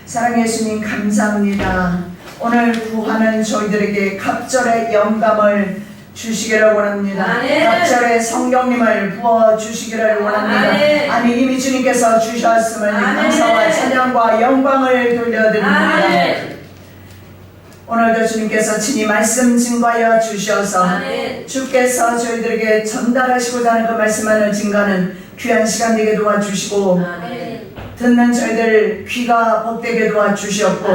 사랑해 주님 감사합니다. 오늘 구하는 저희들에게 갑절의 영감을 주시기를 원합니다. 갑절의 성령님을 부어주시기를 원합니다. 아니 이미 주님께서 주셨음을 감사와 찬양과 영광을 돌려드립니다. 오늘도 주님께서 친히 말씀 증거하여 주셔서 주께서 저희들에게 전달하시고자 하는 그 말씀을 증거하는 귀한 시간 되게 도와주시고 듣는 저희들 귀가 복되게 도와주시옵고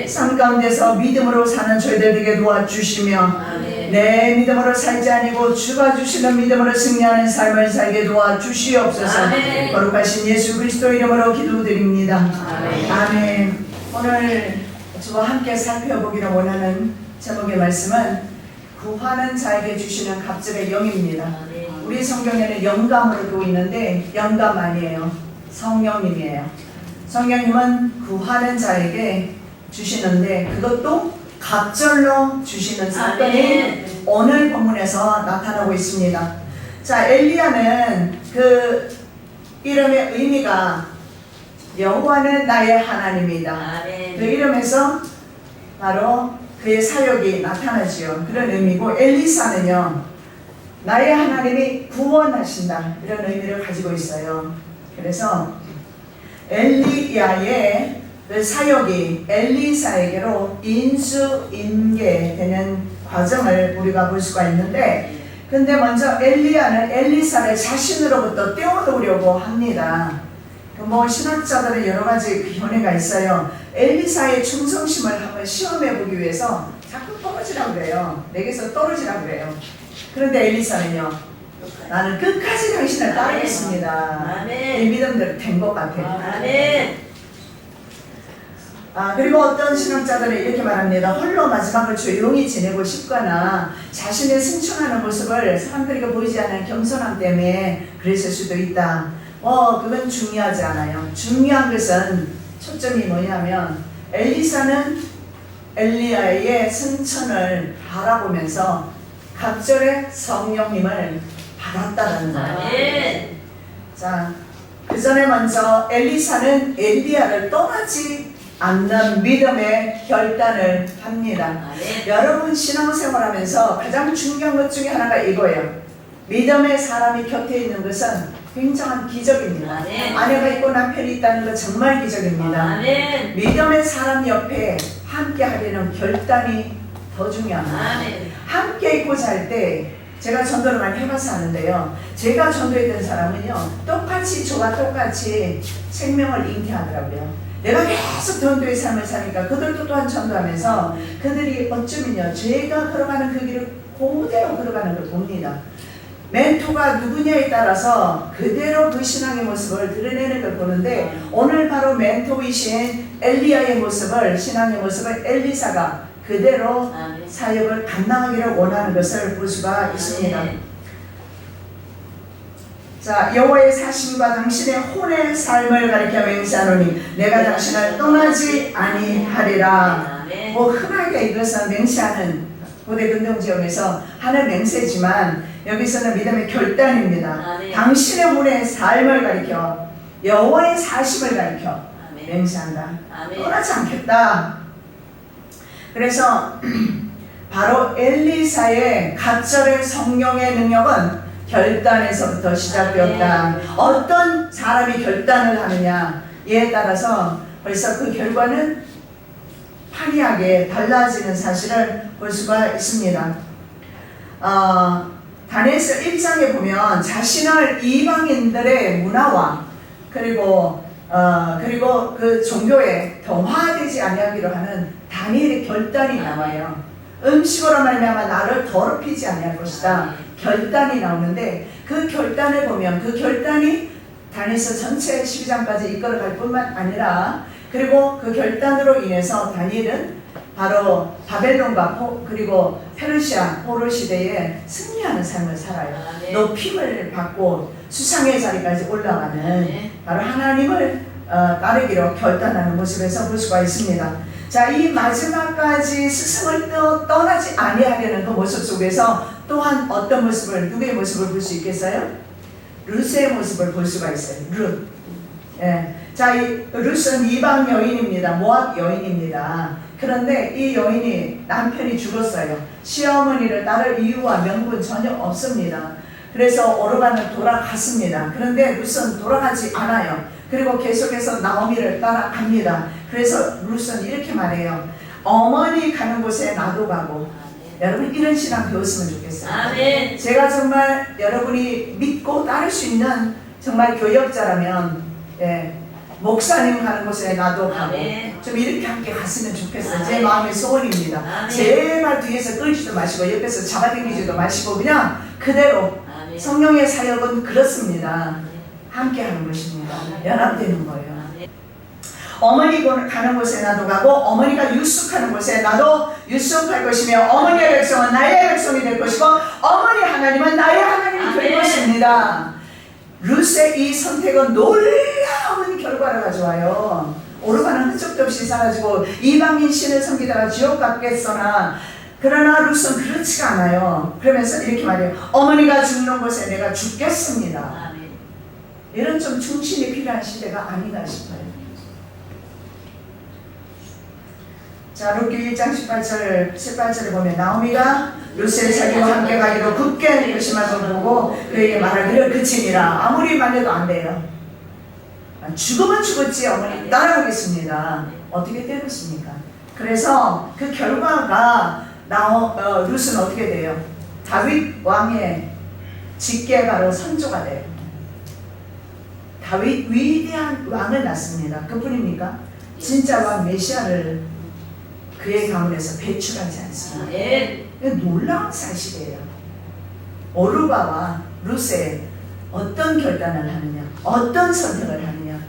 삶 가운데서 믿음으로 사는 저희들 되게 도와주시며 내 믿음으로 살지 아니고 주가 주시는 믿음으로 승리하는 삶을 살게 도와주시옵소서. 거룩하신 예수 그리스도 이름으로 기도드립니다. 아멘. 오늘 저와 함께 살펴보기를 원하는 제목의 말씀은 구하는 자에게 주시는 갑절의 영입니다. 우리 성경에는 영감으로 되어 있는데 영감 아니에요. 성령님이에요. 성령님은 구하는 자에게 주시는데 그것도 갑절로 주시는 사건이 오늘 본문에서 나타나고 있습니다. 자, 엘리야는 그 이름의 의미가 여호와는 나의 하나님이다. 그 이름에서 바로 그의 사역이 나타나지요. 그런 의미고 엘리사는요, 나의 하나님이 구원하신다. 이런 의미를 가지고 있어요. 그래서 엘리야의 그 사역이 엘리사에게로 인수인계되는 과정을 우리가 볼 수가 있는데, 근데 먼저 엘리야는 엘리사를 자신으로부터 떼어놓으려고 합니다. 뭐 신학자들의 여러 가지 그 견해가 있어요. 엘리사의 충성심을 한번 시험해 보기 위해서 자꾸 떨어지라고 그래요. 내게서 떨어지라고 그래요. 그런데 엘리사는요, 나는 끝까지 당신을 따르겠습니다. 이 믿음대로 된 것 같아요. 그리고 어떤 신학자들은 이렇게 말합니다. 홀로 마지막을 조용히 지내고 싶거나 자신의 승천하는 모습을 사람들에게 보이지 않는 겸손함 때문에 그랬을 수도 있다. 그건 중요하지 않아요. 중요한 것은 초점이 뭐냐면 엘리사는 엘리야의 승천을 바라보면서 갑절의 성령님을 받았다는 거예요. 자, 그 전에 먼저 엘리사는 엘리야를 떠나지 않는 믿음의 결단을 합니다. 여러분 신앙생활하면서 가장 중요한 것 중에 하나가 이거예요. 믿음의 사람이 곁에 있는 것은 굉장한 기적입니다. 아내가 있고 남편이 있다는 것 정말 기적입니다. 믿음의 사람 옆에 함께 하려는 결단이 더 중요합니다. 함께 있고자 할 때 제가 전도를 많이 해봐서 아는데요, 제가 전도했던 사람은요, 똑같이 저와 똑같이 생명을 잉태하더라고요. 내가 계속 전도의 삶을 사니까 그들도 또한 전도하면서 그들이 어쩌면요, 제가 걸어가는 그 길을 그대로 걸어가는 걸 봅니다. 멘토가 누구냐에 따라서 그대로 그 신앙의 모습을 드러내는 걸 보는데, 오늘 바로 멘토이신 엘리야의 모습을, 신앙의 모습을 엘리사가 그대로 사역을 감당하기를 원하는 것을 볼 수가 있습니다. 자, 여호와의 사심과 당신의 혼의 삶을 가리켜 맹세하노니 내가 당신을 떠나지 아니하리라. 뭐 흔하게 이것은 맹세하는 고대 근동지역에서 하는 맹세지만 여기서는 믿음의 결단입니다. 당신의 혼의 삶을 가리켜 여호와의 사심을 가리켜 맹세한다. 떠나지 않겠다. 그래서 바로 엘리사의 갑절의 성령의 능력은 결단에서부터 시작되었다. 어떤 사람이 결단을 하느냐에 따라서 벌써 그 결과는 판이하게 달라지는 사실을 볼 수가 있습니다. 다니엘서 1장에 보면 자신을 이방인들의 문화와 그리고 그 종교에 동화되지 아니하기로 하는 다니엘의 결단이 나와요. 음식으로 말미암아 나를 더럽히지 아니할 것이다. 결단이 나오는데 그 결단을 보면 그 결단이 다니엘서 전체 12장까지 이끌어갈 뿐만 아니라, 그리고 그 결단으로 인해서 다니엘은 바로 바벨론과 그리고 페르시아 포로 시대에 승리하는 삶을 살아요. 높임을 받고 수상의 자리까지 올라가는 바로 하나님을 따르기로 결단하는 모습에서 볼 수가 있습니다. 자, 이 마지막까지 스승을 떠나지 아니하려는 그 모습 속에서 또한 어떤 모습을, 누구의 모습을 볼 수 있겠어요? 룻의 모습을 볼 수가 있어요. 룻. 예. 자, 이 룻은 이방 여인입니다. 모압 여인입니다. 그런데 이 여인이 남편이 죽었어요. 시어머니를 따를 이유와 명분 전혀 없습니다. 그래서 오르반은 돌아갔습니다. 그런데 룻은 돌아가지 않아요. 그리고 계속해서 나오미를 따라갑니다. 그래서 룻은 이렇게 말해요. 어머니 가는 곳에 나도 가고. 여러분 이런 신앙 배웠으면 좋겠어요. 아멘. 제가 정말 여러분이 믿고 따를 수 있는 정말 교역자라면 목사님 가는 곳에 나도 가고 아멘. 좀 이렇게 함께 갔으면 좋겠어요. 제 아멘. 마음의 소원입니다. 아멘. 제발 뒤에서 끌지도 마시고 옆에서 잡아당기지도 마시고 그냥 그대로 아멘. 성령의 사역은 그렇습니다. 함께 하는 것입니다. 연합되는 거예요. 어머니 가는 곳에 나도 가고 어머니가 유숙하는 곳에 나도 유숙할 것이며 어머니의 백성은 나의 백성이 될 것이고 어머니 하나님은 나의 하나님이 될 아멘. 것입니다. 룻의 이 선택은 놀라운 결과를 가져와요. 오르반은 흔적도 없이 사라지고 이방인 신을 섬기다가 지옥 갔겠으나 그러나 룻은 그렇지가 않아요. 그러면서 이렇게 말해요. 어머니가 죽는 곳에 내가 죽겠습니다. 아멘. 이런 좀 충신이 필요한 시대가 아닌가 싶어요. 자, 룻기 1장 18절을 보면 나오미가 룻의 자기와 함께 가기로 굳게 결심하고 보고 그에게 말하기를 그치니라. 아무리 말해도 안 돼요. 죽으면 죽었지 어머니 따라가겠습니다. 어떻게 되겠습니까? 그래서 그 결과가 룻은 어떻게 돼요? 다윗 왕의 직계 바로 선조가 돼요. 다윗 위대한 왕을 낳습니다. 그뿐입니까? 진짜 왕 메시아를 그의 가문에서 배출하지 않습니다. 놀라운 사실이에요. 오르바와 룻의 어떤 결단을 하느냐, 어떤 선택을 하느냐.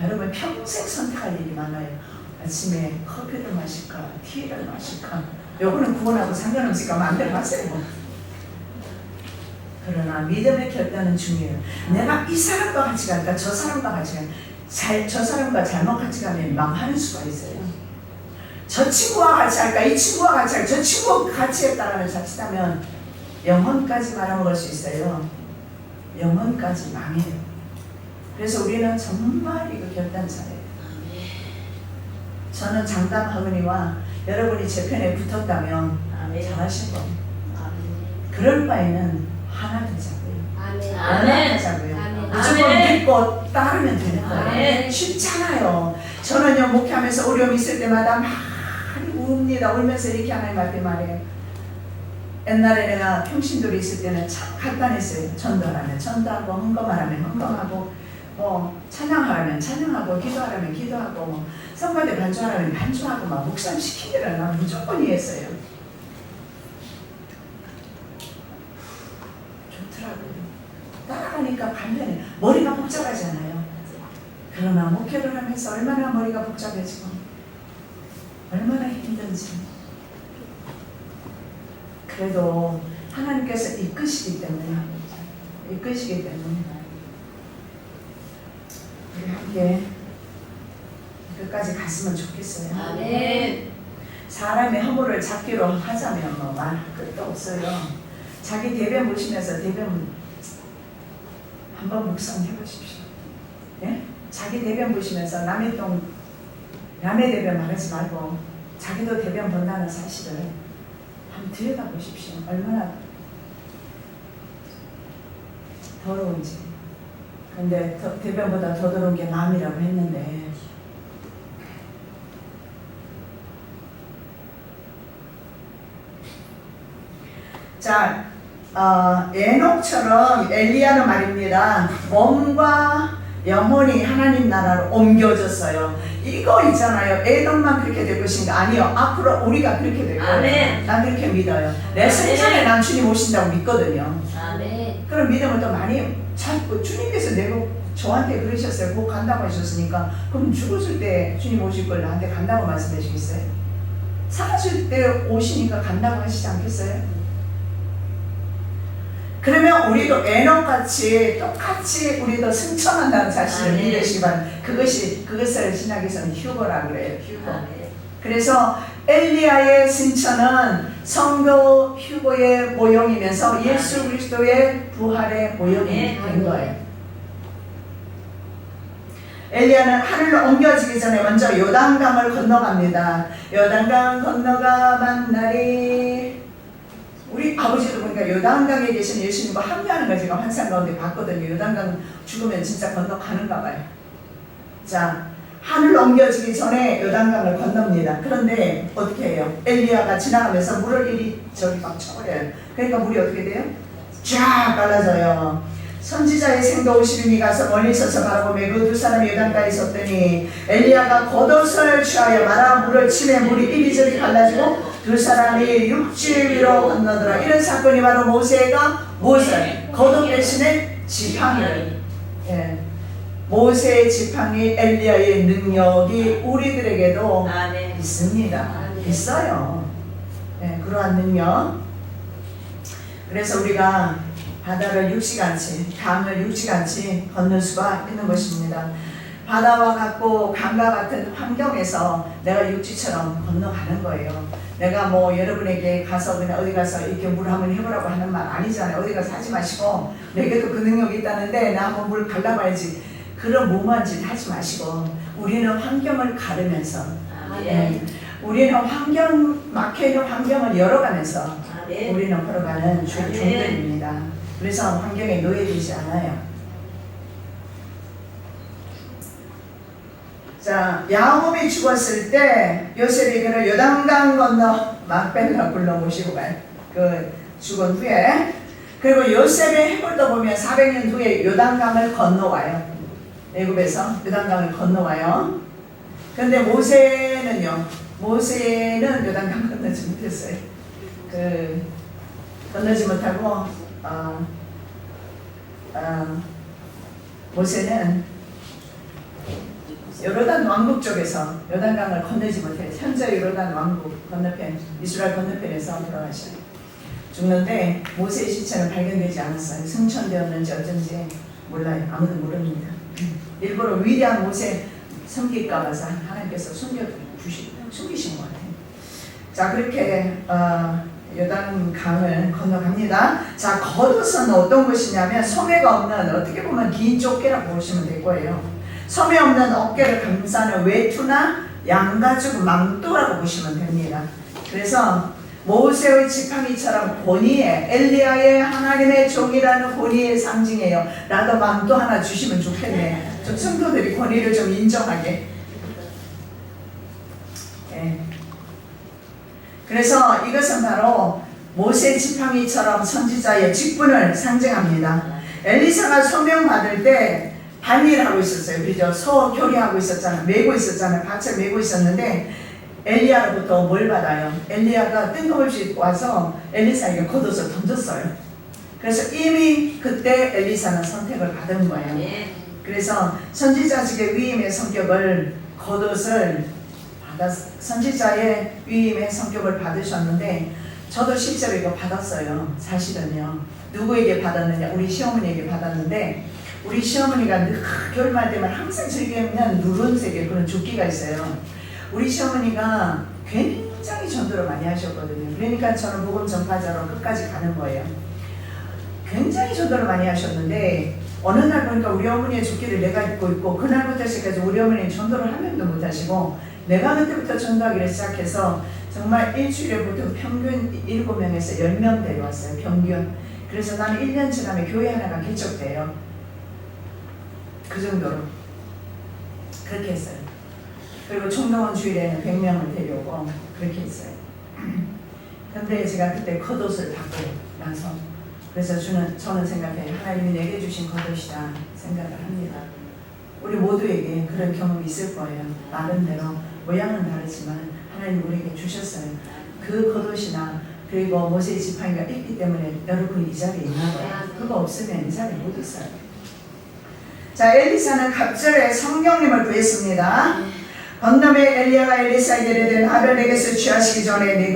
여러분 평생 선택할 일이 많아요. 아침에 커피를 마실까, 티를 마실까. 요거는 구원하고 상관없으니까 마음대로 하세요. 그러나 믿음의 결단은 중요해요. 내가 이 사람과 같이 갈까, 저 사람과 같이 갈까. 저 사람과 잘못 같이 가면 망하는 수가 있어요. 저 친구와 같이 할까, 이 친구와 같이 할까, 저 친구와 같이 했다라는 자칫하면 영혼까지 말아먹을 수 있어요. 영혼까지 망해요. 그래서 우리는 정말 이거 결단 잘해요. 저는 장담 하거니와 여러분이 제 편에 붙었다면 잘하실 거예요. 그럴 바에는 하나 되자고요. 하나 되자고요. 무조건 믿고 따르면 되는 거예요. 쉽잖아요. 저는요 목회하면서 어려움이 있을 때마다 많이 웁니다. 울면서 이렇게 하나님 앞에 말해요. 옛날에 내가 평신도에 있을 때는 참 간단했어요. 전도하면 전도하고 헌금하라면 헌금하고 찬양하라면 찬양하고 기도하라면 기도하고 성가대 반주하라면 반주하고 막 묵상 시키기를 난 무조건 이해했어요. 좋더라고요. 따라가니까 반면에 머리가 복잡하잖아요. 그러나 목회를 하면서 얼마나 머리가 복잡해지고 얼마나 힘든지 그래도 하나님께서 이끄시기 때문에 우리 함께 끝까지 갔으면 좋겠어요. 아멘. 사람의 허물을 잡기로 하자면 뭐 말 끝도 없어요. 자기 대변 보시면서 대변 한번 묵상해 보십시오. 예? 자기 대변 보시면서 남의 대변 말하지 말고 자기도 대변 본다는 사실을 한번 들여다 보십시오. 얼마나 더러운지. 근데 대변보다 더 더러운 게 마음이라고 했는데 자, 에녹처럼 엘리야는 말입니다. 몸과 영혼이 하나님 나라로 옮겨졌어요. 이거 있잖아요. 에녹만 그렇게 될 것인가? 아니요. 앞으로 우리가 그렇게 될 거예요. 아멘. 난 그렇게 믿어요. 내 생전에 난 주님 오신다고 믿거든요. 아멘. 그런 믿음을 또 많이 찾고 주님께서 내가 저한테 그러셨어요. 곧 간다고 하셨으니까 그럼 죽었을 때 주님 오실 걸 나한테 간다고 말씀해 주겠어요? 살았을 때 오시니까 간다고 하시지 않겠어요? 그러면 우리도 에녹같이 똑같이 우리도 승천한다는 사실을 아멘. 믿으시기 바랍니다. 그것을 신학에서는 휴거라 그래요. 휴거. 아멘. 그래서 엘리야의 승천은 성도 휴거의 모형이면서 예수 그리스도의 부활의 모형이 된 거예요. 엘리야는 하늘로 옮겨지기 전에 먼저 요단강을 건너갑니다. 요단강 건너가만 날이 우리 아버지도 보니까 요단강에 계신 예수님과 함께하는 걸 제가 환상 가운데 봤거든요. 요단강 죽으면 진짜 건너가는가 봐요. 자, 하늘로 옮겨지기 전에 요단강을 건넙니다. 그런데 어떻게 해요? 엘리야가 지나가면서 물을 이리 저리 막 쳐버려요. 그러니까 물이 어떻게 돼요? 쫙 갈라져요. 선지자의 생도 52미 가서 멀리 서서 바라보며 그 두 사람이 요단가에 섰더니 엘리야가 겉옷을 취하여 말아 물을 치매 물이 이리저리 갈라지고 두 사람이 육지 위로 건너더라. 이런 사건이 바로 모세가 무엇을? 겉옷 대신에 지팡이를, 모세의 지팡이 엘리야의 능력이 우리들에게도 있습니다. 있어요. 그러한 능력. 그래서 우리가 바다를 6시간치, 강을 6시간치 건널 수가 있는 것입니다. 바다와 같고 강과 같은 환경에서 내가 육지처럼 건너가는 거예요. 내가 뭐 여러분에게 가서 그냥 어디 가서 이렇게 물 한번 해보라고 하는 말 아니잖아요. 어디 가서 하지 마시고 내게도 그 능력이 있다는데 나 한번 물 갈라봐야지. 그런 무모한 짓 하지 마시고 우리는 환경을 가르면서 우리는 막혀있는 환경을 열어가면서 우리는 걸어가는 종들입니다. 그래서 환경에 노예되지 않아요. 자, 야곱이 죽었을 때 요셉이 그를 요단강 건너 막벨라 불러 모시고 가요. 그 죽은 후에. 그리고 요셉의 해골도 보면 400년 후에 요단강을 건너와요. 애굽에서 요단강을 건너와요. 근데 모세는 요단강 건너지 못했어요. 건너지 못하고 모세는 요르단 왕국 쪽에서 요단강을 건너지 못해요. 현재 요르단 왕국 건너편, 이스라엘 건너편에서 돌아가셔요. 죽는데 모세의 시체는 발견되지 않았어요. 승천되었는지 어쩐지 몰라요. 아무도 모릅니다. 일부러 위대한 모세 섬길까 봐서 하나님께서 숨기신 것 같아요. 자, 그렇게 요단강을 건너갑니다. 자, 겉옷은 어떤 것이냐면 소매가 없는, 어떻게 보면 긴 조끼라고 보시면 될 거예요. 소매 없는 어깨를 감싸는 외투나 양가죽 망토라고 보시면 됩니다. 그래서 모세의 지팡이처럼 권위의, 엘리야의 하나님의 종이라는 권위의 상징이에요. 나도 망토 하나 주시면 좋겠네. 좀 성도들이 권위를 좀 인정하게. 그래서 이것은 바로 모세 지팡이처럼 선지자의 직분을 상징합니다. 엘리사가 소명받을 때 반일을 하고 있었어요. 그죠? 소 교리하고 있었잖아요. 메고 있었잖아요. 밭을 메고 있었는데 엘리야로부터 뭘 받아요? 엘리야가 뜬금없이 와서 엘리사에게 겉옷을 던졌어요. 그래서 이미 그때 엘리사는 선택을 받은 거예요. 그래서 선지자직의 위임의 성격을 겉옷을 선지자의 위임의 성격을 받으셨는데 저도 실제로 이거 받았어요. 사실은요. 누구에게 받았느냐? 우리 시어머니에게 받았는데 우리 시어머니가 겨울말 되면 항상 즐겨 입는 누런색의 그런 조끼가 있어요. 우리 시어머니가 굉장히 전도를 많이 하셨거든요. 그러니까 저는 복음 전파자로 끝까지 가는 거예요. 굉장히 전도를 많이 하셨는데 어느 날 보니까 우리 어머니의 조끼를 내가 입고 있고 그날부터 시작해서 우리 어머니는 전도를 한 명도 못 하시고 내가 그때부터 전도하기를 시작해서 정말 일주일에 보통 평균 7명에서 10명 데려왔어요. 평균. 그래서 나는 1년 지나면 교회 하나가 개척돼요. 그 정도로 그렇게 했어요. 그리고 총동원 주일에는 100명을 데려오고 그렇게 했어요. 근데 제가 그때 겉옷을 받고 나서 그래서 저는 생각해요. 하나님이 내게 주신 겉옷이다 생각을 합니다. 우리 모두에게 그런 경험이 있을 거예요. 나름대로 모양은 다르지만 하나님 우리에게 주셨어요. 그 겉옷이나 그리고 모세의 지팡이가 있기 때문에 여러분이 이 자리에 있나 봐요. 그거 없으면 이 자리에 못 있어요. 자, 엘리사는 갑절에 성령님을 구했습니다. 건너에 엘리야가 엘리사에게 이르되 나를 내게서 취하시기 전에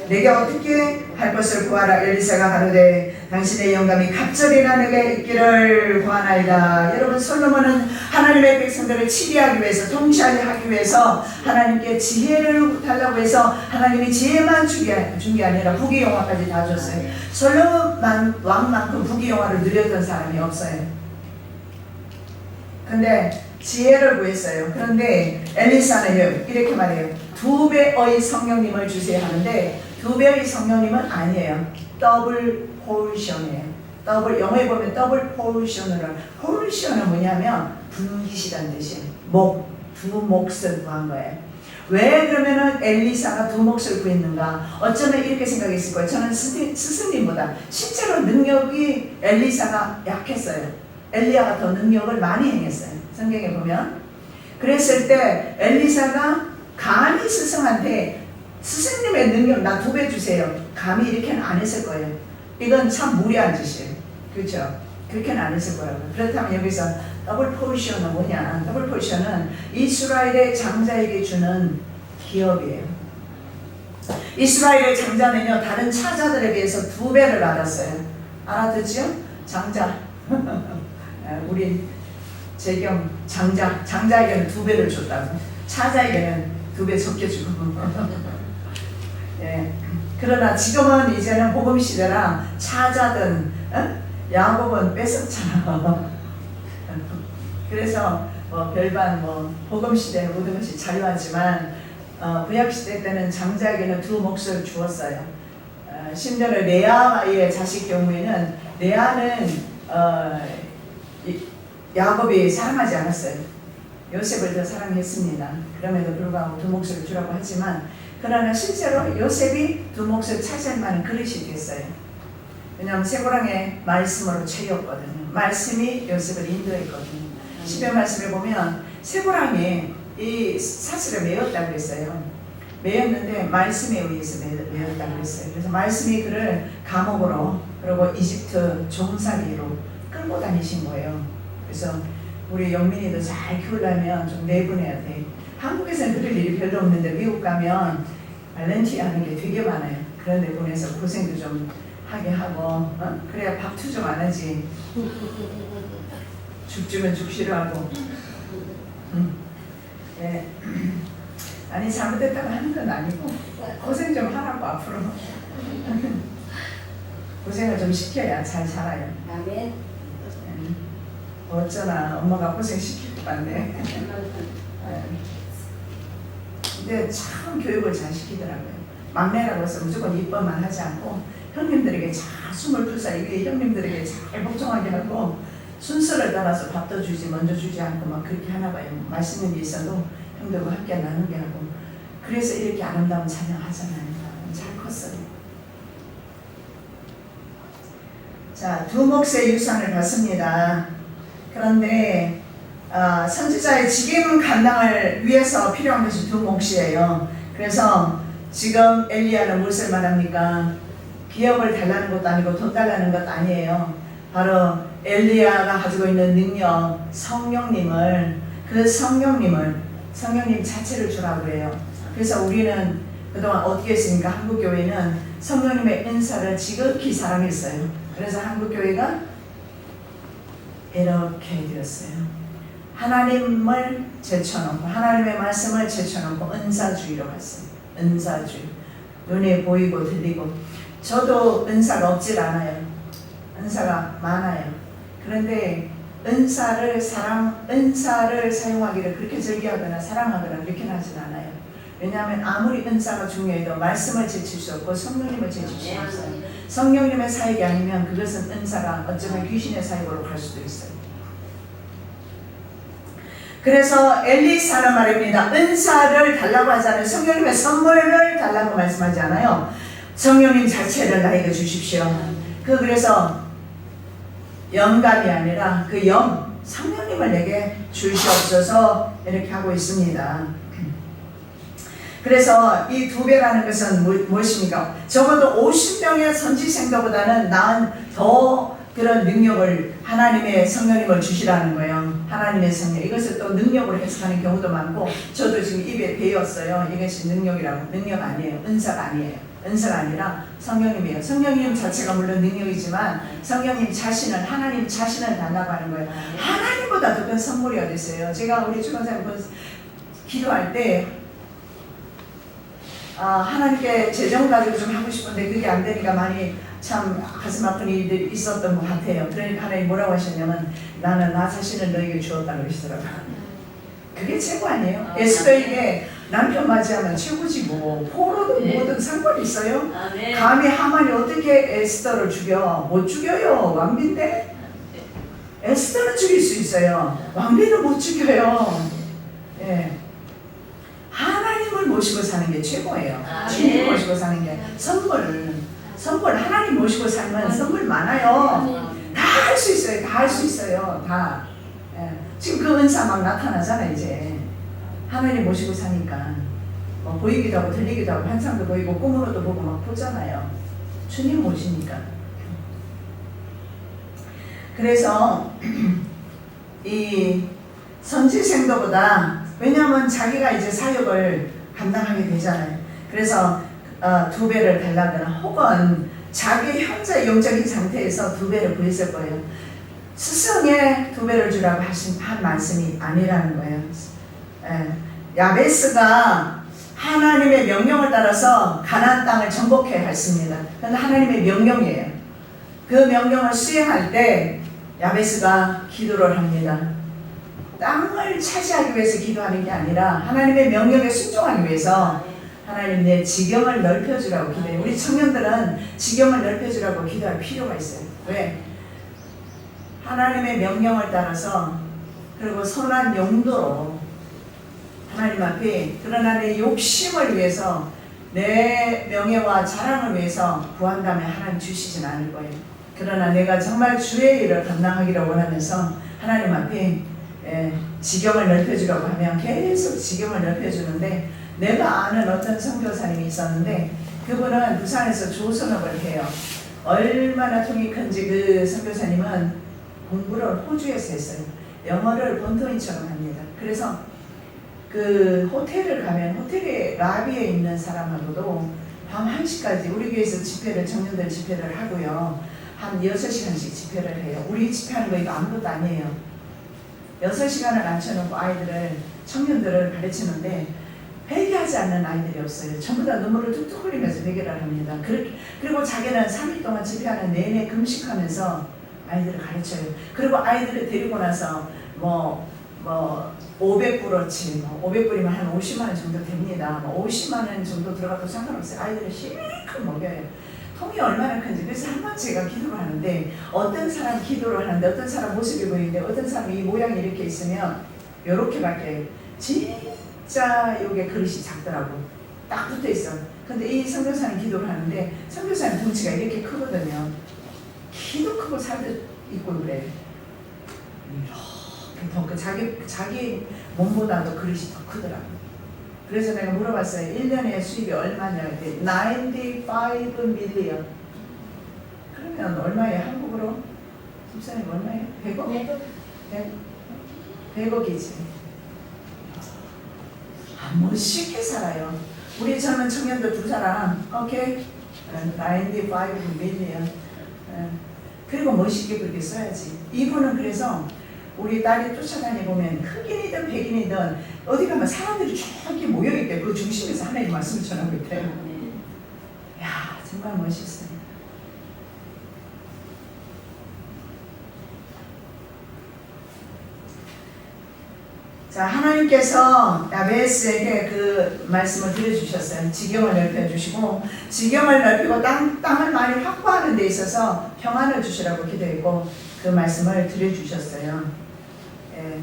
내게 어떻게 할 것을 구하라. 엘리사가 가로되 당신의 영감이 갑절이나 내게 있기를 구하나이다. 여러분, 솔로몬은 하나님의 백성들을 치리하기 위해서, 통치하게 하기 위해서 하나님께 지혜를 달라고 해서 하나님이 지혜만 준 게 아니라 부귀영화까지 다 줬어요. 솔로몬 왕만큼 부귀영화를 누렸던 사람이 없어요. 근데 지혜를 구했어요. 그런데 엘리사는 이렇게 말해요. 2배의 성령님을 주세요 하는데 2배의 성령님은 아니에요. 더블 포션이에요. 영어에 보면 더블 포션으로, 포션은 뭐냐면 분깃이라는 뜻이에요. 두 몫을 구한 거예요. 왜 그러면은 엘리사가 2 몫을 구했는가? 어쩌면 이렇게 생각했을 거예요. 저는 스승님보다 실제로 능력이 엘리사가 약했어요. 엘리야가 더 능력을 많이 행했어요. 성경에 보면. 그랬을 때 엘리사가 감히 스승한테 스승님의 능력 나 2배 주세요. 감히 이렇게는 안 했을 거예요. 이건 참 무리한 짓이에요. 그렇죠? 그렇게는 안 했을 거라고요. 그렇다면 여기서 더블 포션은 뭐냐? 더블 포션은 이스라엘의 장자에게 주는 기업이에요. 이스라엘의 장자는요, 다른 차자들에 비해서 2배를 받았어요. 알아듣죠? 장자. 우리 재경 장자에게는 2배를 줬다고. 차자에게는 2배 섞여주고. 예. 그러나 지금은 이제는 복음 시대라 차자든 야곱은 뺏었잖아. 그래서 별반 복음 시대는 모든 것이 자유하지만 구약 시대 때는 장자에게는 2 몫을 주었어요. 심지어는 레아의 자식 경우에는 레아는 야곱이 사랑하지 않았어요. 요셉을 더 사랑했습니다. 그럼에도 불구하고 2 몫을 주라고 하지만 그러나 실제로 요셉이 2 몫을 차지할 만한 그릇이 됐어요. 왜냐하면 쇠고랑의 말씀으로 채였거든요. 말씀이 요셉을 인도했거든요. 시편 말씀에 보면 쇠고랑이 이 사슬을 메었다고 했어요. 메었는데 말씀에 의해서 메었다고 했어요. 그래서 말씀이 그를 감옥으로 그리고 이집트 종살이로 끌고 다니신 거예요. 그래서 우리 영민이도 잘 키우려면 좀 내보내야 돼. 한국에서는 그럴 일이 별로 없는데 미국 가면 발렌티아 하는 게 되게 많아요. 그런 데 보내서 고생도 좀 하게 하고 그래야 밥 투정 안 하지. 죽 주면 죽 싫어하고. 네. 아니 잘못했다고 하는 건 아니고 고생 좀 하라고 앞으로. 고생을 좀 시켜야 잘 자라요. 아멘. 어쩌나 엄마가 고생시킬 것 같네. 근데 참 교육을 잘 시키더라고요. 막내라고 해서 무조건 이뻐만 하지 않고 형님들에게 잘 22살 위에 형님들에게 잘 복종하게 하고 순서를 따라서 밥도 주지 먼저 주지 않고 막 그렇게 하나 봐요. 맛있는 게 있어도 형들과 함께 나누게 하고 그래서 이렇게 아름다운 찬양 하잖아요. 잘 컸어요. 자, 2 몫의 유산을 받습니다. 그런데 선지자의 직임 감당을 위해서 필요한 것이 2 몫이에요. 그래서 지금 엘리야는 무엇을 말합니까? 기업을 달라는 것도 아니고 돈 달라는 것도 아니에요. 바로 엘리야가 가지고 있는 능력, 성령님 자체를 주라고 해요. 그래서 우리는 그동안 어떻게 했습니까? 한국교회는 성령님의 은사를 지극히 사랑했어요. 그래서 한국교회가 이렇게 되었어요. 하나님을 제쳐놓고 하나님의 말씀을 제쳐놓고 은사주의로 갔어요. 은사주의. 눈에 보이고 들리고. 저도 은사가 없질 않아요. 은사가 많아요. 그런데 은사를 사용하기를 그렇게 즐겨하거나 사랑하거나 그렇게는 하진 않아요. 왜냐하면 아무리 은사가 중요해도 말씀을 제칠 수 없고 성령님을 제칠 수 없어요. 성령님의 사역이 아니면 그것은 은사가 어쩌면 귀신의 사역으로 갈 수도 있어요. 그래서 엘리사는 말입니다. 은사를 달라고 하지 않아요. 성령님의 선물을 달라고 말씀하지 않아요. 성령님 자체를 나에게 주십시오. 그래서 영감이 아니라 그 성령님을 내게 주시옵소서 이렇게 하고 있습니다. 그래서 이 2배라는 것은 무엇입니까? 적어도 50명의 선지생도보다는 나은 더 그런 능력을 하나님의 성령님을 주시라는 거예요. 하나님의 성령. 이것을 또 능력으로 해석하는 경우도 많고 저도 지금 입에 배웠어요. 이것이 능력이라고. 능력 아니에요. 은사가 아니에요. 은사가 아니라 성령님이에요. 성령님 자체가 물론 능력이지만 성령님 자신을 하나님 자신을 달라고 하는 거예요. 하나님보다 더 큰 선물이 어디 있어요? 제가 우리 주관사님 기도할 때 하나님께 재정 가지고 좀 하고 싶은데 그게 안 되니까 많이 참 가슴 아픈 일들이 있었던 것 같아요. 그러니까 하나님 뭐라고 하셨냐면 나는 나 자신을 너에게 주었다고 그러시더라고요. 그게 최고 아니에요? 에스더에게 남편 맞이하면 최고지 뭐. 포로든 네. 뭐든 상관이 있어요? 아멘. 감히 하만이 어떻게 에스더를 죽여? 못 죽여요. 왕비인데? 에스더는 죽일 수 있어요. 왕비는 못 죽여요. 예. 하나님을 모시고 사는 게 최고예요. 주님 모시고 사는 게 선물 하나님 모시고 살면 선물 많아요. 다 할 수 있어요. 다 할 수 있어요. 다. 예. 지금 그 은사 막 나타나잖아 이제. 하나님 모시고 사니까 보이기도 하고 들리기도 하고 환상도 보이고 꿈으로도 보고 막 보잖아요. 주님 모시니까. 그래서 이 선지생도보다, 왜냐하면 자기가 이제 사역을 감당하게 되잖아요. 그래서 2배를 달라거나 혹은 자기 현재 영적인 상태에서 2배를 구했을 거예요. 스승에 2배를 주라고 한 말씀이 아니라는 거예요. 야베스가 하나님의 명령을 따라서 가나안 땅을 정복해야 했습니다. 그건 하나님의 명령이에요. 그 명령을 수행할 때 야베스가 기도를 합니다. 땅을 차지하기 위해서 기도하는 게 아니라 하나님의 명령에 순종하기 위해서 하나님 내 지경을 넓혀주라고 기도해요. 우리 청년들은 지경을 넓혀주라고 기도할 필요가 있어요. 왜? 하나님의 명령을 따라서 그리고 선한 용도로 하나님 앞에, 그러나 내 욕심을 위해서 내 명예와 자랑을 위해서 구한다면 하나님 주시진 않을 거예요. 그러나 내가 정말 주의 일을 감당하기를 원하면서 하나님 앞에 지경을 넓혀주라고 하면 계속 지경을 넓혀주는데, 내가 아는 어떤 선교사님이 있었는데 그분은 부산에서 조선업을 해요. 얼마나 통이 큰지 그 선교사님은 공부를 호주에서 했어요. 영어를 본토인처럼 합니다. 그래서 그 호텔을 가면 호텔의 라비에 있는 사람하고도 밤 1시까지 우리 교회에서 집회를, 청년들 집회를 하고요. 한 6시간씩 집회를 해요. 우리 집회하는 거 이거 아무것도 아니에요. 6시간을 앉혀놓고 아이들을, 청년들을 가르치는데 회개하지 않는 아이들이 없어요. 전부 다 눈물을 툭툭 흘리면서 회개를 합니다. 그리고 자기는 3일 동안 집회하는 내내 금식하면서 아이들을 가르쳐요. 그리고 아이들을 데리고 나서 500불어치, 500불이면 한 50만 원 정도 됩니다. 50만 원 정도 들어가도 상관없어요. 아이들을 실컷 먹여요. 통이 얼마나 큰지. 그래서 한 번 제가 기도를 하는데, 어떤 사람 기도를 하는데 어떤 사람 모습이 보이는데 어떤 사람이 이 모양이 이렇게 있으면 이렇게 바뀌어요. 진짜 요게 그릇이 작더라고. 딱 붙어 있어. 근데 이 선교사님 기도를 하는데 선교사님 덩치가 이렇게 크거든요. 키도 크고 살도 있고 그래. 이렇게 더 자기 몸보다도 그릇이 더 크더라고. 그래서 내가 물어봤어요. 1년에 수입이 얼마냐? 95 밀리언. 그러면 얼마예요? 한국으로? 집사님 얼마예요? 100억? 100억이지. 멋있게 살아요. 우리 젊은 청년들 2사람, 오케이? 95 밀리언. 그리고 멋있게 그렇게 써야지. 이분은 그래서 우리 딸이 쫓아다니보면 흑인이든 백인이든 어디 가면 사람들이 저렇게 모여있대. 그 중심에서 하나님 말씀을 전하고 있대요. 야, 정말 멋있어요. 자, 하나님께서 야베스에게 그 말씀을 들려주셨어요. 지경을 넓혀주시고, 지경을 넓히고 땅을 많이 확보하는 데 있어서 평안을 주시라고 기도했고, 그 말씀을 들려주셨어요. 예.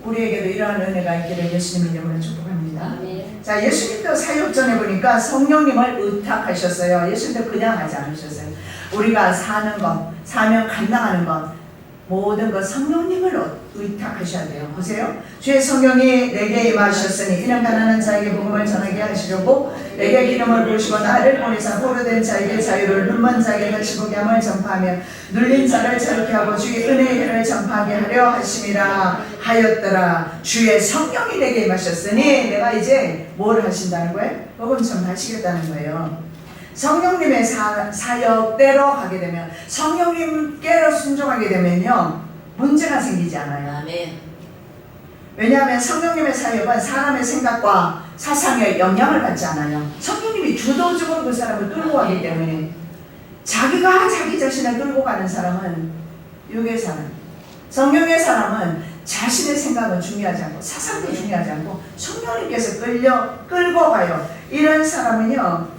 우리에게도 이러한 은혜가 있기를 예수님 이름으로 축복합니다. 자, 예수님도 사역 전에 보니까 성령님을 의탁하셨어요. 예수님도 그냥 하지 않으셨어요. 우리가 사는 것, 사명 감당하는 것, 모든 것 성령님을 의탁하셔야 돼요. 보세요. 주의 성령이 내게 임하셨으니 이는 가난한 자에게 복음을 전하게 하시려고 내게 기름을 부으시고 나를 보내사 포로된 자에게 자유를, 눈먼 자에게 다시 보게 함을 전파하며 눌린 자를 자유케 하고 주의 은혜의 해를 전파하게 하려 하심이라 하였더라. 주의 성령이 내게 임하셨으니 내가 이제 뭘 하신다는 거예요? 복음 전하시겠다는 거예요. 성령님의 사역대로 하게 되면, 성령님께로 순종하게 되면요 문제가 생기지 않아요. 아멘. 왜냐하면 성령님의 사역은 사람의 생각과 사상에 영향을 받지 않아요. 성령님이 주도적으로 그 사람을 끌고 가기 때문에, 자기가 자기 자신을 끌고 가는 사람은 육의 사람, 성령의 사람은 자신의 생각은 중요하지 않고 사상도 중요하지 않고 성령님께서 끌고 가요. 이런 사람은요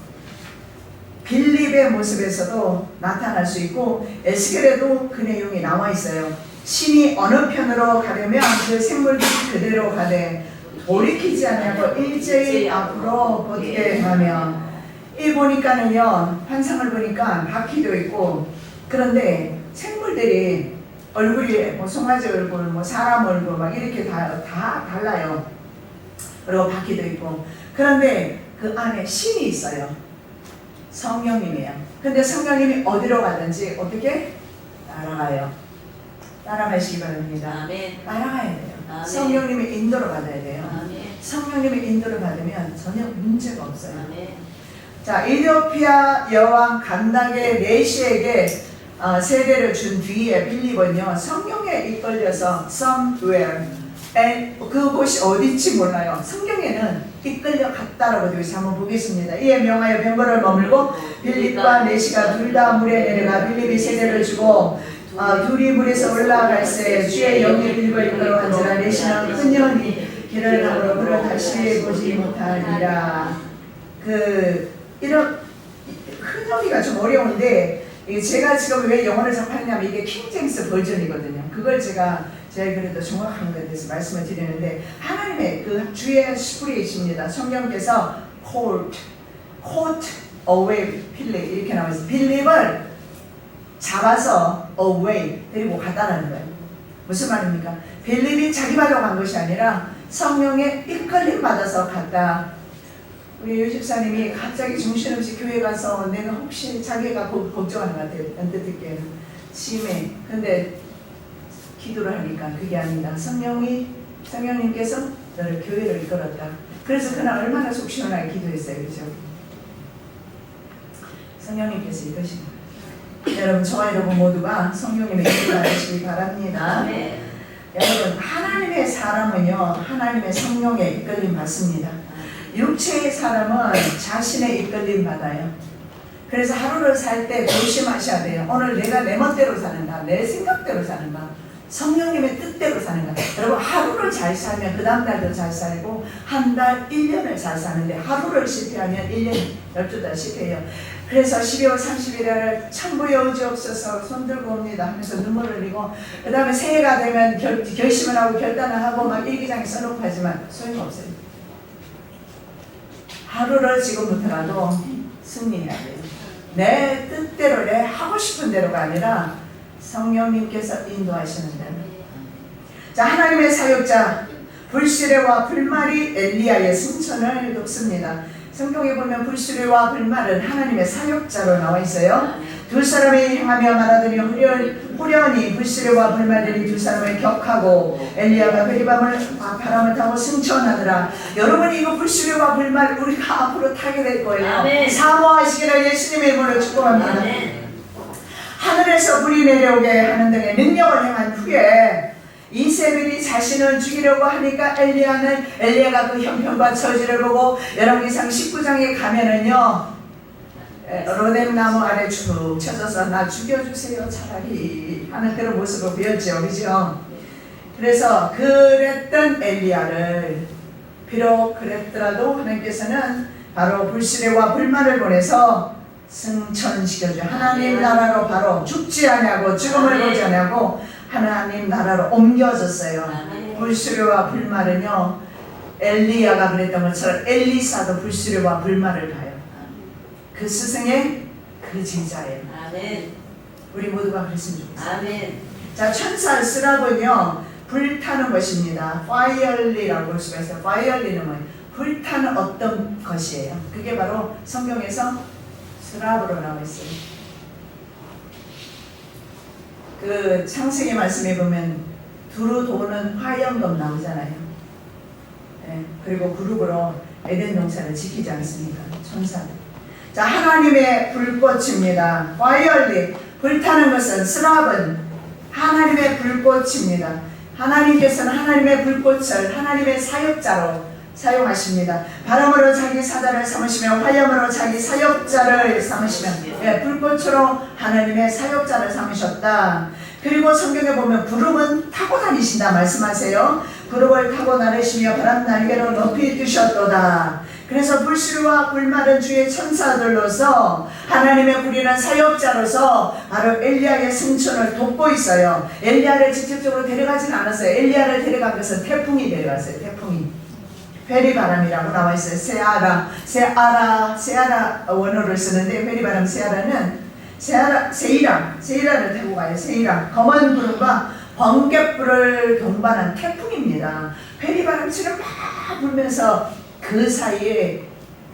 빌립의 모습에서도 나타날 수 있고 에스겔에도 그 내용이 나와 있어요. 신이 어느 편으로 가려면 그 생물들이 그대로 가되 돌이키지 않냐고 일제히 앞으로 걷게 하면, 이 보니까는요 환상을 보니까 바퀴도 있고, 그런데 생물들이 얼굴이 뭐 송아지 얼굴, 뭐 사람 얼굴 막 이렇게 다 달라요. 그리고 바퀴도 있고, 그런데 그 안에 신이 있어요. 성령님이에요. 근데 성령님이 어디로 가든지 어떻게 따라가요. 따라가시기 바랍니다. 아멘. 따라가야 돼요. 아멘. 성령님의 인도를 받아야 돼요. 아멘. 성령님의 인도를 받으면 전혀 문제가 없어요. 아멘. 자, 이디오피아 여왕 간다게 네시에게 세례를 준 뒤에 빌립은요 성령에 이끌려서 somewhere, 그곳이 어디지 몰라요. 성경에는 이끌려 갔다라고 되어 있어요. 한번 보겠습니다. 이에 명하여 병거를 머물고 빌립과 네시가 둘 다 물에 내려가 빌립이 세례를 주고 둘이 물에서 올라갈새 주의 영이 빌립을 이끌어 간지라 네시는 큰 영이 길을 가고 그를 다시 보지 못하리라. 이런 큰 영이가 좀 어려운데, 제가 지금 왜 영어를 접하냐면 이게 킹제임스 버전이거든요. 그걸 제가 그래도 정확한 것에 대해서 말씀을 드리는데, 하나님의 그 주의 스프레이십니다. 성령께서 caught away 빌립 이렇게 나와 있어요. 빌립을 잡아서 away 데리고 갔다는 거예요. 무슨 말입니까? 빌립이 자기 발로 간 것이 아니라 성령의 이끌림 받아서 갔다. 우리 유 집사님이 갑자기 정신없이 교회 가서 내가 혹시 자기가 걱정하는 것 같아요. 언뜻 듣기에는 심해. 근데 기도를 하니까 그게 아니다. 성령님께서 너를 교회를 이끌었다. 그래서 그날 얼마나 속 시원하게 기도했어요. 그죠? 성령님께서 이끄십니다. 여러분, 저와 여러분 모두가 성령님의 인도를 하시기 바랍니다. 아멘. 여러분, 하나님의 사람은요 하나님의 성령에 이끌림 받습니다. 육체의 사람은 자신의 이끌림 받아요. 그래서 하루를 살 때 조심하셔야 돼요. 오늘 내가 내 멋대로 사는가, 내 생각대로 사는가, 성령님의 뜻대로 사는가. 여러분, 하루를 잘 살면 그 다음 날도 잘 살고, 한 달, 1년을 잘 사는데 하루를 실패하면 1년, 12달 실패해요. 그래서 12월 30일에 천부에 의지 없어서 손들고 옵니다 하면서 눈물을 흘리고, 그 다음에 새해가 되면 결심을 하고 결단을 하고 막 일기장에 써놓고 하지만 소용없어요. 하루를 지금부터라도 승리해야 돼요. 내 뜻대로, 내 하고 싶은 대로가 아니라 성령님께서 인도하시는 대로. 자, 하나님의 사역자 불시레와 불말이 엘리야의 승천을 돕습니다. 성경에 보면 불시레와 불말은 하나님의 사역자로 나와 있어요. 두 사람이 행하며 말하더니 후련히 불시레와 불말들이 두 사람을 격하고 엘리야가 바람을 타고 승천하더라. 여러분이 이거 불시레와 불말 우리가 앞으로 타게 될 거예요. 아멘. 사모하시기를 예수님의 이름으로 축복합니다. 아멘. 하늘에서 불이 내려오게 하는 등의 능력을 행한 후에 이세벨이 자신을 죽이려고 하니까 엘리야가 그 형편과 처지를 보고 열왕기상 19장에 가면은요 로뎀나무 아래 쭉 쳐져서 나 죽여주세요 차라리 하는 그런 모습을 보였죠. 그죠? 그래서 그랬던 엘리야를 비록 그랬더라도 하나님께서는 바로 불시레와 불말을 보내서 승천시켜줘. 하나님 나라로 바로 죽지 않냐고 죽음을 보지 않냐고 하나님 나라로 옮겨졌어요. 불수레와 불말은요 엘리야가 그랬던 것처럼 엘리사도 불수레와 불말을 봐요. 그 스승의 그 제자예요. 아멘. 우리 모두가 그랬으면 좋겠어요. 아멘. 자, 천사 스랍은요 불타는 것입니다. 파이얼리라고 볼 수가 있어요. 파이얼리는 뭐예요? 불타는 어떤 것이에요. 그게 바로 성경에서 스랍으로 나와 있어요. 그 창세기 말씀에 보면 두루 도는 화염검 나오잖아요. 네, 그리고 그룹으로 에덴 동산을 지키지 않습니까? 천사들. 자, 하나님의 불꽃입니다. 파이얼리, 불타는 것은 스랍은 하나님의 불꽃입니다. 하나님께서는 하나님의 불꽃을 하나님의 사역자로 사용하십니다. 바람으로 자기 사자를 삼으시며 화염으로 자기 사역자를 삼으시며 불꽃으로 하나님의 사역자를 삼으셨다. 그리고 성경에 보면 구름은 타고 다니신다 말씀하세요. 구름을 타고 나르시며 바람 날개로 높이 뜨셨도다. 그래서 불씨와 불마른 주의 천사들로서 하나님의 부리는 사역자로서 바로 엘리야의 승천을 돕고 있어요. 엘리야를 직접적으로 데려가진 않았어요. 엘리야를 데려간 것은 태풍이 데려갔어요. 태풍이. 회리바람이라고 나와 있어요. 세아라 원어를 쓰는데 회리바람 세이라를 타고 가요. 세이라. 검은 구름과 번갯불을 동반한 태풍입니다. 회리바람처럼 막 불면서 그 사이에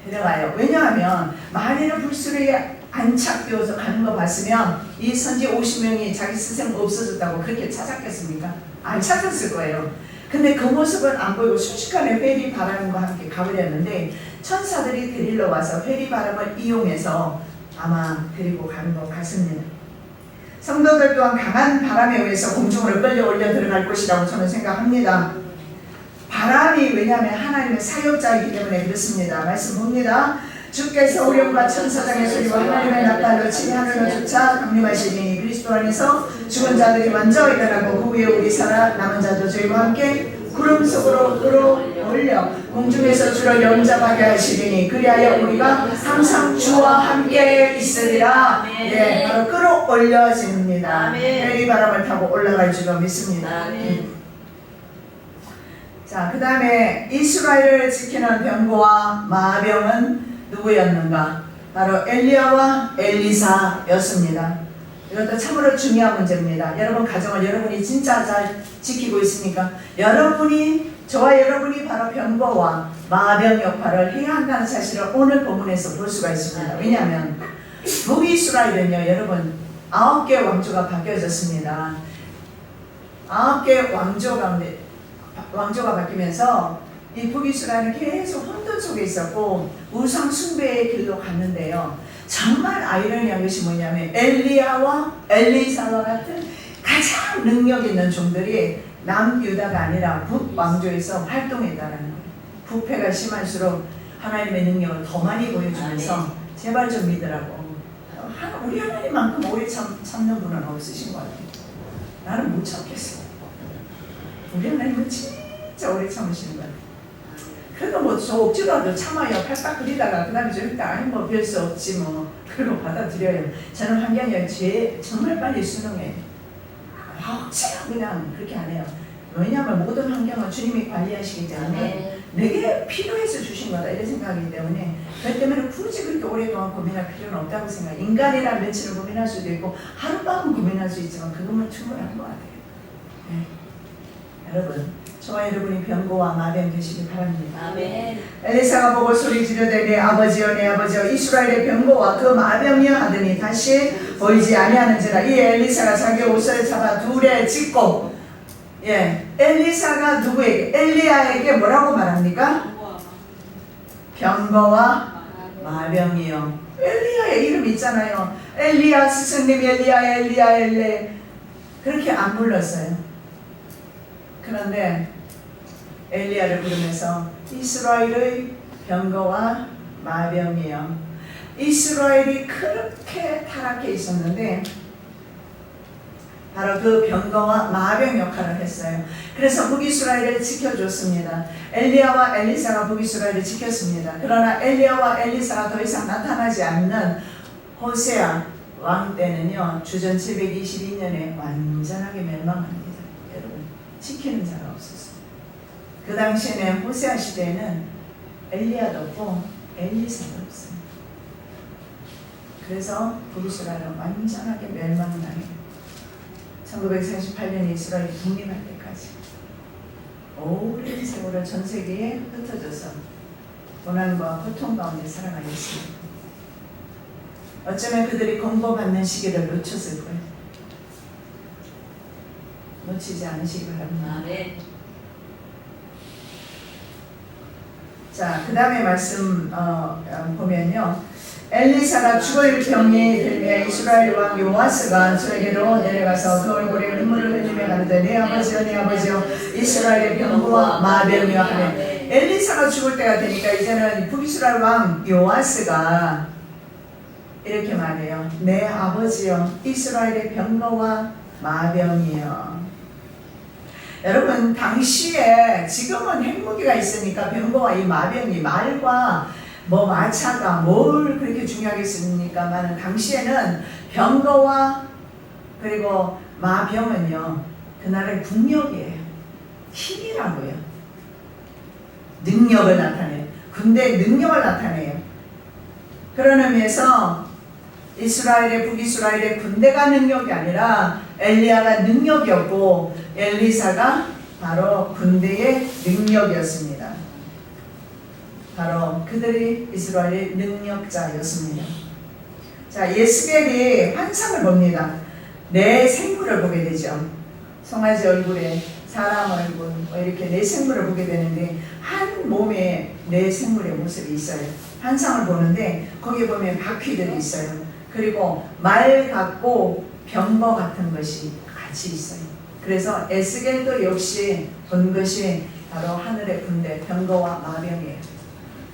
데려가요. 왜냐하면 만일은 불수리에 안착되어서 가는 거 봤으면 이 선지 50명이 자기 스승 없어졌다고 그렇게 찾았겠습니까? 안 찾았을 거예요. 근데 그 모습은 안 보이고 순식간에 회리 바람과 함께 가버렸는데 천사들이 데리러 와서 회리 바람을 이용해서 아마 데리고 가는 것 같습니다. 성도들 또한 강한 바람에 의해서 공중으로 끌려 올려 들어갈 것이라고 저는 생각합니다. 바람이 왜냐하면 하나님의 사역자이기 때문에 그렇습니다. 말씀 봅니다. 주께서 우리와 천사장의 소리와 하나님의 나팔로 치니 하늘로 쫓아 강림하시니 그리스도 안에서 죽은 자들이 먼저 일어나고 그 후에 우리 살아 남은 자도 저희와 함께 구름 속으로 끌어올려 공중에서 주를 영접하게 하시리니 그리하여 우리가 항상 주와 함께 있으리라. 예, 바로 끌어올려집니다. 회리 바람을 타고 올라갈 줄로 믿습니다. 자, 그 다음에 이스라엘을 지키는 병거와 마병은 누구였는가? 바로 엘리야와 엘리사였습니다. 이것도 참으로 중요한 문제입니다. 여러분 가정을 여러분이 진짜 잘 지키고 있습니까? 저와 여러분이 바로 병거와 마병 역할을 해야 한다는 사실을 오늘 본문에서 볼 수가 있습니다. 왜냐하면 북이스라엘은요, 여러분 9개 왕조가 바뀌어졌습니다. 9개 왕조가 바뀌면서 이 북이스라엘은 계속 혼돈 속에 있었고 우상 숭배의 길로 갔는데요. 정말 아이러니한 것이 뭐냐면 엘리야와 엘리사와 같은 가장 능력 있는 종들이 남유다가 아니라 북왕조에서 활동했다는 거예요. 부패가 심할수록 하나님의 능력을 더 많이 보여주면서 제발 좀 믿으라고. 우리 하나님만큼 오래 참는 분은 없으신 것 같아요. 나는 못 참겠어. 우리 하나님은 진짜 오래 참으시는 것 같아요. 그래도 뭐 저 억지로라도 참아요. 팔딱 그리다가 그 다음에 저 일단 아니 뭐 별 수 없지 뭐 그리고 받아들여요. 저는 환경이 정말 빨리 순응해요. 억지로 그냥 그렇게 안 해요. 왜냐하면 모든 환경은 주님이 관리하시기 때문에 내게 필요해서 주신 거다 이런 생각이기 때문에 그렇기 때문에 굳이 그렇게 오랫동안 고민할 필요는 없다고 생각해요. 인간이란 며칠을 고민할 수도 있고 하룻밤은 고민할 수 있지만 그것만 충분한 것 같아요. 네. 여러분, 저와 여러분이 병거와 마병 되시기 바랍니다. 아멘. 엘리사가 보고 소리 지르되 내 아버지여 내 아버지여 이스라엘의 병거와 그 마병이여 하더니 다시 보이지 아니하는지라. 이 엘리사가 자기 옷을 잡아 둘에 찢고, 엘리사가 누구에게? 엘리야에게 뭐라고 말합니까? 병거와 마병이요. 엘리야의 이름 있잖아요. 엘리야 스승님 엘리야 엘레 그렇게 안 불렀어요. 그런데 엘리야를 부르면서 이스라엘의 병거와 마병이요. 이스라엘이 그렇게 타락해 있었는데 바로 그 병거와 마병 역할을 했어요. 그래서 북이스라엘을 지켜줬습니다. 엘리야와 엘리사가 북이스라엘을 지켰습니다. 그러나 엘리야와 엘리사가 더 이상 나타나지 않는 호세아 왕 때는요, 주전 722년에 완전하게 멸망합니다. 여러분, 지키는 자가 없었어요. 그 당시에는 호세아 시대에는 엘리야도 없고 엘리사도 없어요. 그래서 북이스라엘은 완전하게 멸망당해요. 1948년에 이스라엘이 독립할 때까지 오랜 세월을 전 세계에 흩어져서 고난과 고통 가운데 살아가겠습니다. 어쩌면 그들이 공고받는 시기를 놓쳤을 거예요. 놓치지 않으시기 바랍니다. 아멘. 자, 그 다음에 말씀 보면요. 엘리사가 죽을 병이 들며 이스라엘 왕 요아스가 저에게로 내려가서 그 얼굴에 눈물을 흘리며 가는데 내 아버지여 내 아버지여 이스라엘의 병거와 마병이여 하네. 엘리사가 죽을 때가 되니까 이제는 북이스라엘 왕 요아스가 이렇게 말해요. 내 아버지여 이스라엘의 병거와 마병이요. 여러분 당시에 지금은 핵무기가 있으니까 병거와 이 마병이 말과 뭐 마차가 뭘 그렇게 중요하겠습니까만 당시에는 병거와 그리고 마병은요 그날의 국력이에요. 힘이라고요. 능력을 나타내요. 군대의 능력을 나타내요. 그런 의미에서 이스라엘의 북이스라엘의 군대가 능력이 아니라 엘리야가 능력이었고 엘리사가 바로 군대의 능력이었습니다. 바로 그들이 이스라엘의 능력자였습니다. 자, 예스겔이 환상을 봅니다. 내 생물을 보게 되죠. 송아지 얼굴에 사람 얼굴 뭐 이렇게 내 생물을 보게 되는데 한 몸에 내 생물의 모습이 있어요. 환상을 보는데 거기에 보면 바퀴들이 있어요. 그리고 말 같고 병거 같은 것이 같이 있어요. 그래서 에스겔도 역시 본 것이 바로 하늘의 군대 병거와 마병이에요.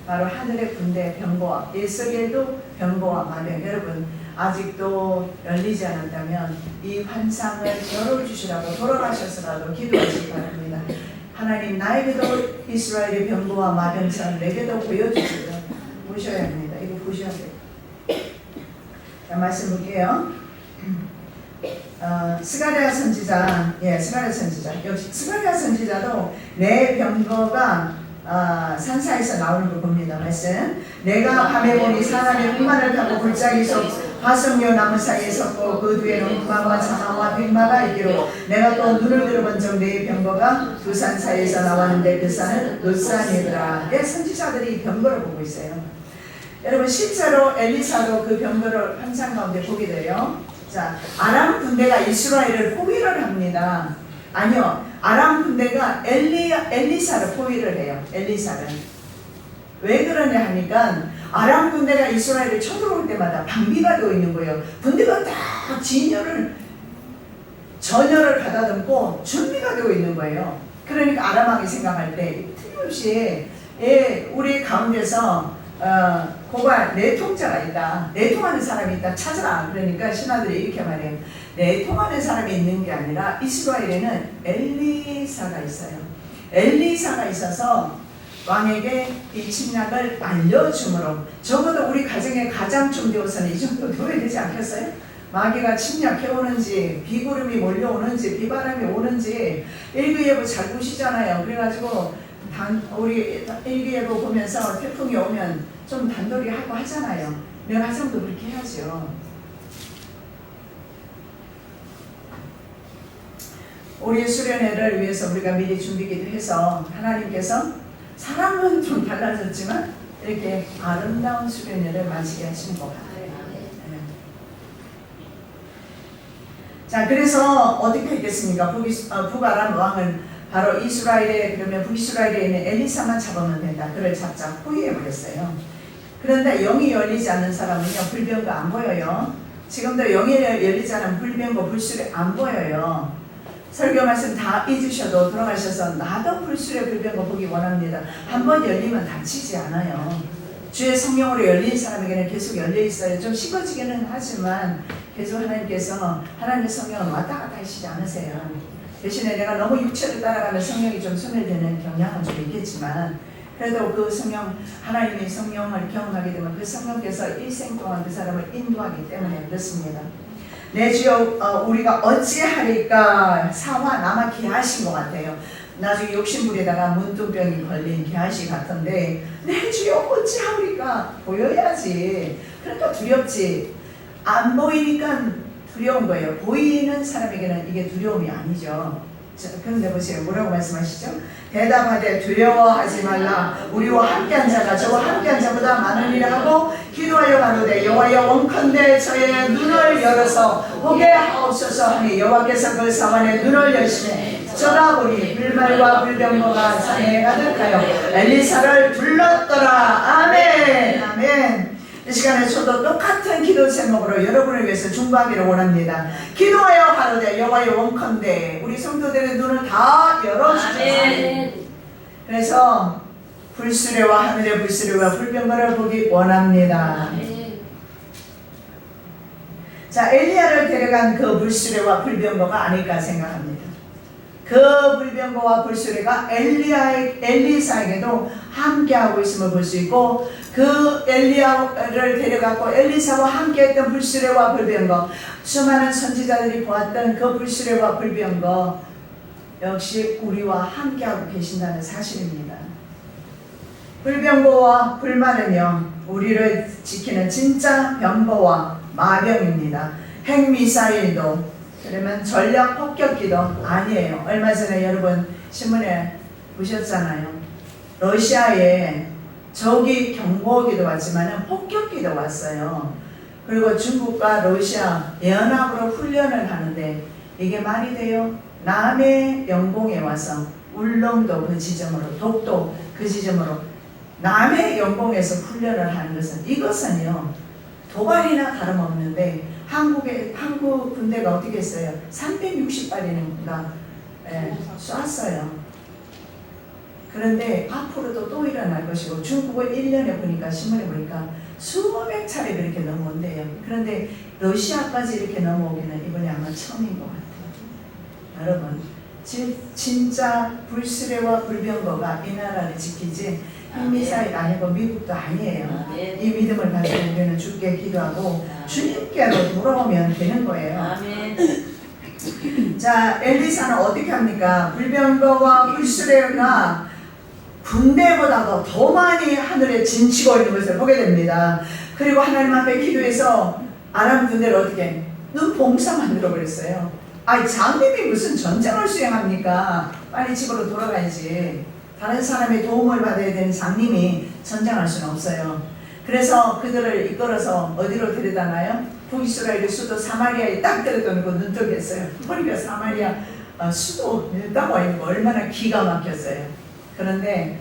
바로 하늘의 군대 병거와 에스겔도 병거와 마병. 여러분 아직도 열리지 않았다면 이 환상을 열어주시라고 돌아가셔서라도 기도하시기 바랍니다. 하나님 나에게도 이스라엘의 병거와 마병처럼 내게도 보여주시고 보셔야 합니다. 이거 보셔야 돼요. 자, 말씀 볼게요. 스가랴 선지자, 스가랴 선지자. 역시 스가랴 선지자도 내 병거가 산사에서 나오는 걸 봅니다. 말씀. 내가 밤에 보니 사람의 흑마를 타고 골짜기 속 화석류 나무 사이에 섰고 그 뒤에는 흑마와 사마와 백마가 있기로 내가 또 눈을 들어본 적 내 병거가 두 산 사이에서 나왔는데 그 산은 롯산이더라. 선지자들이 병거를 보고 있어요. 여러분 실제로 엘리사도 그 병거를 환상 가운데 보게 돼요. 자, 아람 군대가 이스라엘을 포위를 합니다. 아니요, 아람 군대가 엘리사를 포위를 해요. 엘리사를. 왜 그러냐 하니까 아람 군대가 이스라엘을 쳐들어올 때마다 방비가 되어 있는 거예요. 군대가 딱 전열을 가다듬고 준비가 되어 있는 거예요. 그러니까 아람 왕이 생각할 때 틀림없이 우리 가운데서 고발 내통자가 있다. 내통하는 사람이 있다. 찾아라. 그러니까 신하들이 이렇게 말해요. 내통하는 사람이 있는 게 아니라 이스라엘에는 엘리사가 있어요. 엘리사가 있어서 왕에게 이 침략을 알려주므로 적어도 우리 가정의 가장쯤 되어서는 이 정도 되어야 되지 않겠어요? 마귀가 침략해오는지 비구름이 몰려오는지 비바람이 오는지 일기예보 잘 보시잖아요. 그래가지고 우리 일기예보 보면서 태풍이 오면 좀 단돌이 하고 하잖아요. 내 가정도 그렇게 해야죠. 우리 수련회를 위해서 우리가 미리 준비기도 해서 하나님께서 사람은 좀 달라졌지만 이렇게 아름다운 수련회를 마치게 하신 것 같아요. 자, 그래서 어떻게 했겠습니까? 북아람 왕은 바로 이스라엘에, 그러면 북이스라엘에 있는 엘리사만 잡으면 된다. 그를 잡자 포위해버렸어요. 그런데 영이 열리지 않는 사람은요, 불병거 안 보여요. 지금도 영이 열리지 않은 불병거, 불수레 안 보여요. 설교 말씀 다 잊으셔도 돌아가셔서 나도 불수레 불병거 보기 원합니다. 한번 열리면 다치지 않아요. 주의 성령으로 열린 사람에게는 계속 열려 있어요. 좀 식어지기는 하지만 계속 하나님께서 하나님의 성령은 왔다 갔다 하시지 않으세요. 대신에 내가 너무 육체를 따라가면 성령이 좀 소멸되는 경향은 좀 있겠지만 그래도 그 성령, 하나님의 성령을 경험하게 되면 그 성령께서 일생 동안 그 사람을 인도하기 때문에 그렇습니다. 내 주여 우리가 어찌하리까 사와 남아 기하신 것 같아요. 나중에 욕심부리다가 문둥병이 걸린 개아시 같은데 내 주여 어찌하리까 보여야지. 그러니까 두렵지. 안 보이니까 두려운 거예요. 보이는 사람에게는 이게 두려움이 아니죠. 그런데 보세요. 뭐라고 말씀하시죠? 대답하되 두려워하지 말라. 우리와 함께한 자가 저와 함께한 자보다 많으리라 하고 기도하여 가로되 여호와여 원컨대 저의 눈을 열어서 보게 하옵소서 하니 여호와께서 그 사원의 눈을 여시매 쳐다보니 불말과 불병거가 산에 가득하여 엘리사를 불렀더라. 아멘. 아멘. 이 시간에 저도 똑같은 기도 제목으로 여러분을 위해서 중보하기를 원합니다. 기도하여 가로되 여호와여 원컨대 우리 성도들의 눈을 다 열어주소서. 그래서 불수레와 하늘의 불수레와 불병거를 보기 원합니다. 자, 엘리야를 데려간 그 불수레와 불병거가 아닐까 생각합니다. 그 불병거와 불수레가 엘리사에게도 함께하고 있음을 볼 수 있고, 그 엘리야를 데려갔고 엘리사와 함께했던 불수레와 불병거, 수많은 선지자들이 보았던 그 불수레와 불병거 역시 우리와 함께하고 계신다는 사실입니다. 불병거와 불말은요, 우리를 지키는 진짜 병거와 마병입니다. 핵미사일도, 그러면 전략 폭격기도 아니에요. 얼마 전에 여러분 신문에 보셨잖아요. 러시아에 적이 경보기도 왔지만 폭격기도 왔어요. 그리고 중국과 러시아 연합으로 훈련을 하는데 이게 말이 돼요? 남해 영공에 와서 울릉도 그 지점으로, 독도 그 지점으로 남해 영공에서 훈련을 하는 것은, 이것은요 도발이나 다름없는데 한국 군대가 어떻게 했어요? 360발이니까 쐈어요. 그런데 앞으로도 또 일어날 것이고, 중국은 1년에 보니까, 신문에 보니까 수백 차례 그렇게 넘어온대요. 그런데 러시아까지 이렇게 넘어오기는 이번이 아마 처음인 것 같아요. 여러분, 진짜 불수레와 불병거가 이 나라를 지키지 핵미사일 아니고 미국도 아니에요. 이 믿음을 가지고 우리는 주께 기도하고 주님께로 돌아오면 되는 거예요. 자, 엘리사는 어떻게 합니까? 불병거와 불수레가 군대보다도 더 많이 하늘에 진치고 있는 것을 보게 됩니다. 그리고 하나님 앞에 기도해서 아람 군대를 어떻게 눈봉사 만들어 버렸어요. 아니, 장님이 무슨 전쟁을 수행합니까? 빨리 집으로 돌아가야지. 다른 사람의 도움을 받아야 되는 장님이 전쟁할 수는 없어요. 그래서 그들을 이끌어서 어디로 데려다나요? 북이스라엘의 수도 사마리아에 딱 데려다 놓고 눈뜨겠어요. 보니까 사마리아 수도 딱 와 있는 거 얼마나 기가 막혔어요. 그런데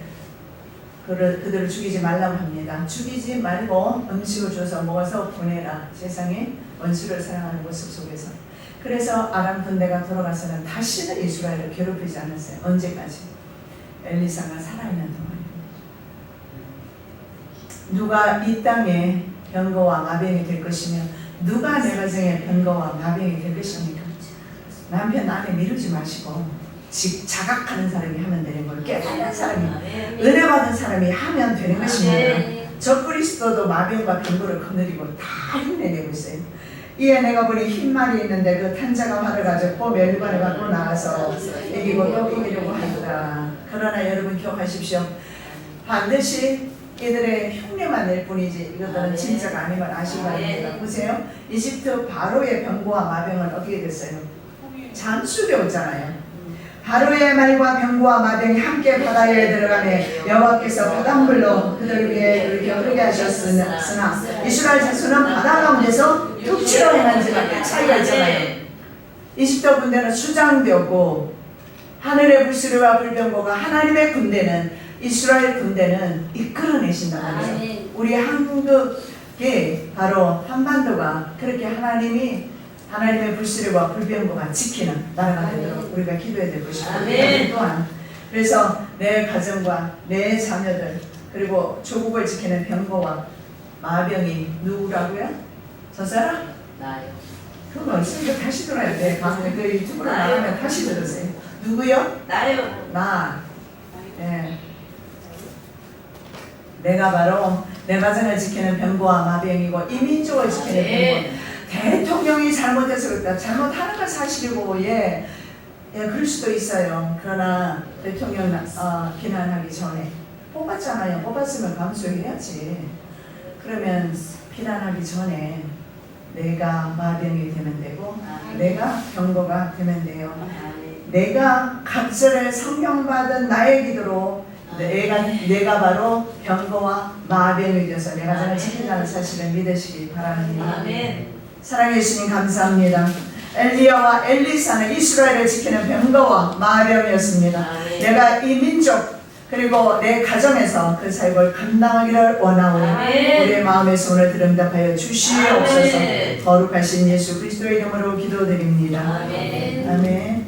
그들을 죽이지 말라고 합니다. 죽이지 말고 음식을 줘서 먹어서 보내라. 세상에 원수를 사랑하는 모습 속에서. 그래서 아람 군대가 돌아가서는 다시는 이스라엘을 괴롭히지 않았어요. 언제까지? 엘리사가 살아있는 동안. 누가 이 땅에 병거와 마병이 될 것이며, 누가 내 가정에 병거와 마병이 될 것입니까? 남편 아내 미루지 마시고 자각하는 사람이 하면 되는 걸, 깨닫는 사람이, 은혜 받은 사람이 하면 되는 것입니다. 저 그리스도도 마병과 병거를 거느리고 다 힘내내고 있어요. 이에 내가 보니 흰 말이 있는데 그 탄자가 활을 가졌고 멸관을 갖고 나가서 이기고 또 이기려고 하더라. 그러나 여러분 기억하십시오. 반드시 이들의 흉내만 낼 뿐이지 이것들은 진짜가 아님을 아시기 바랍니다. 보세요. 이집트 바로의 병거와 마병은 어떻게 됐어요? 잠수되었잖아요. 바로의 말과 병거와 마병이 함께 바다에 들어가며 여호와께서 바닷물로 그들 위에 이렇게 흐르게 하셨으나 이스라엘 자손은 바다 가운데서 뚝치러 행한지가 차이가 있잖아요. 이집트 군대는 수장되었고 하늘의 불수레와 불병거가, 하나님의 군대는, 이스라엘 군대는 이끌어내신다는 거죠. 우리 한국의 바로 한반도가 그렇게 하나님의 불수레와 불병거가 지키는 나라가 되도록 우리가 기도해야 될 것이고, 또한 그래서 내 가정과 내 자녀들, 그리고 조국을 지키는 병거와 마병이 누구라고요? 저 사람? 나요. 그건 없으니까 다시 들어야 돼. 그 유튜브로 나가면 다시 들으세요. 누구요? 나요. 나. 네. 내가 바로 내 가정을 지키는 병거와 마병이고 이 민족을 지키는 병거. 대통령이 잘못해서 그렇다. 잘못하는 건 사실이고, 그럴 수도 있어요. 그러나 대통령 비난하기 전에 뽑았잖아요. 뽑았으면 감수해야지. 그러면 비난하기 전에 내가 마병이 되면 되고, 내가 병거가 되면 돼요. 내가 각절에 성령받은 나의 기도로 내가 바로 병거와 마병이 되어서 내 가정을 지킨다는 사실을 믿으시기 바랍니다. 사랑해 주님 감사합니다. 엘리야와 엘리사는 이스라엘을 지키는 병거와 마병이었습니다. 내가 이 민족 그리고 내 가정에서 그 사역을 감당하기를 원하오니 우리의 마음의 소원을 들응답하여 주시옵소서. 거룩하신 예수 그리스도의 이름으로 기도드립니다. 아멘.